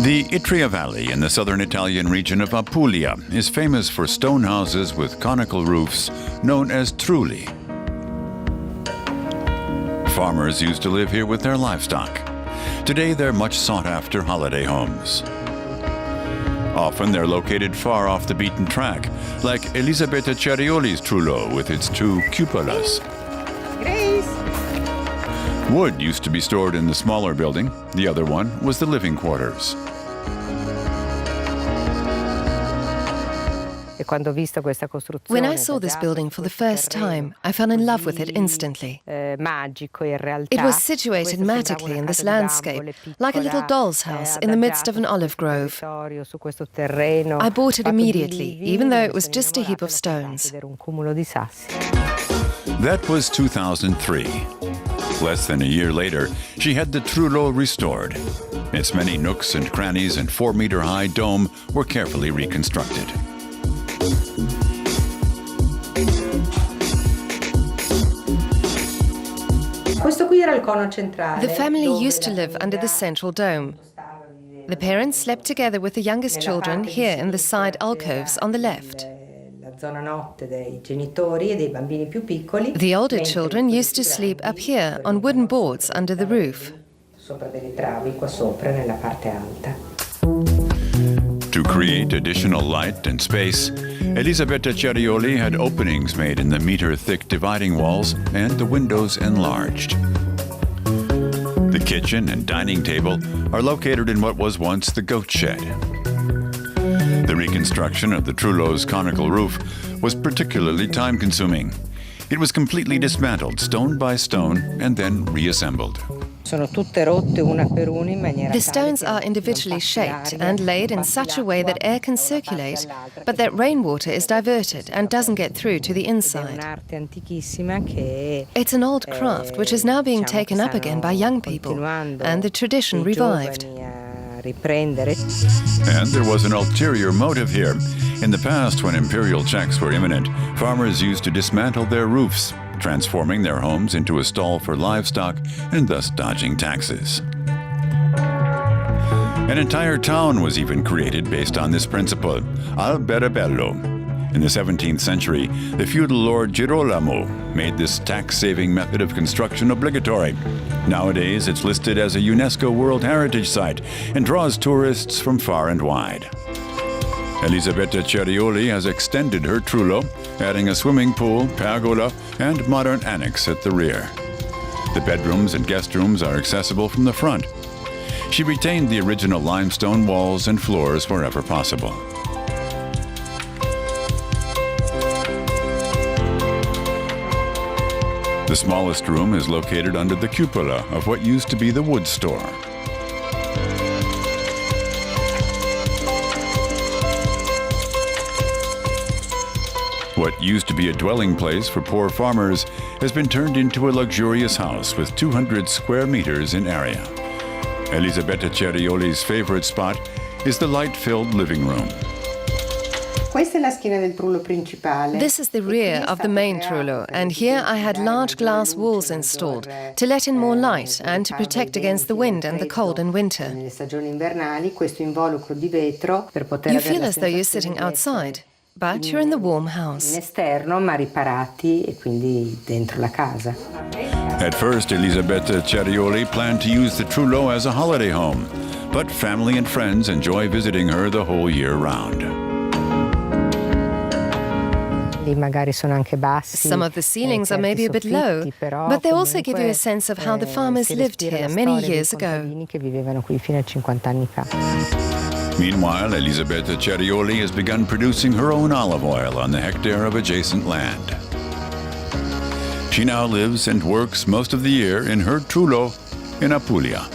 The Itria Valley in the southern Italian region of Puglia is famous for stone houses with conical roofs known as Trulli. Farmers used to live here with their livestock. Today they're much sought-after holiday homes. Often they're located far off the beaten track, like Elisabetta Cerioli's Trullo with its 2 cupolas. Grace. Wood used to be stored in the smaller building. The other one was the living quarters. When I saw this building for the first time, I fell in love with it instantly. It was situated magically in this landscape, like a little doll's house in the midst of an olive grove. I bought it immediately, even though it was just a heap of stones. That was 2003. Less than a year later, she had the Trullo restored. Its many nooks and crannies and 4-meter-high dome were carefully reconstructed. The family used to live under the central dome. The parents slept together with the youngest children here in the side alcoves on the left. The older children used to sleep up here on wooden boards under the roof. To create additional light and space, Elisabetta Cerioli had openings made in the meter-thick dividing walls and the windows enlarged. The kitchen and dining table are located in what was once the goat shed. The reconstruction of the Trullo's conical roof was particularly time-consuming. It was completely dismantled stone by stone and then reassembled. The stones are individually shaped and laid in such a way that air can circulate, but that rainwater is diverted and doesn't get through to the inside. It's an old craft which is now being taken up again by young people, and the tradition revived. And there was an ulterior motive here. In the past, when imperial checks were imminent, farmers used to dismantle their roofs, transforming their homes into a stall for livestock and thus dodging taxes. An entire town was even created based on this principle, Alberabello. In the 17th century, the feudal lord Girolamo made this tax-saving method of construction obligatory. Nowadays, it's listed as a UNESCO World Heritage Site and draws tourists from far and wide. Elisabetta Cerioli has extended her Trullo, adding a swimming pool, pergola, and modern annex at the rear. The bedrooms and guest rooms are accessible from the front. She retained the original limestone walls and floors wherever possible. The smallest room is located under the cupola of what used to be the wood store. What used to be a dwelling place for poor farmers has been turned into a luxurious house with 200 square meters in area. Elisabetta Cerioli's favorite spot is the light-filled living room. This is the rear of the main Trullo, and here I had large glass walls installed to let in more light and to protect against the wind and the cold in winter. You feel as though you're sitting outside, but you're in the warm house. At first, Elisabetta Cerioli planned to use the Trullo as a holiday home, but family and friends enjoy visiting her the whole year round. Some of the ceilings are maybe a bit low, but they also give you a sense of how the farmers lived here many years ago. Meanwhile, Elisabetta Cerioli has begun producing her own olive oil on the hectare of adjacent land. She now lives and works most of the year in her Trullo in Puglia.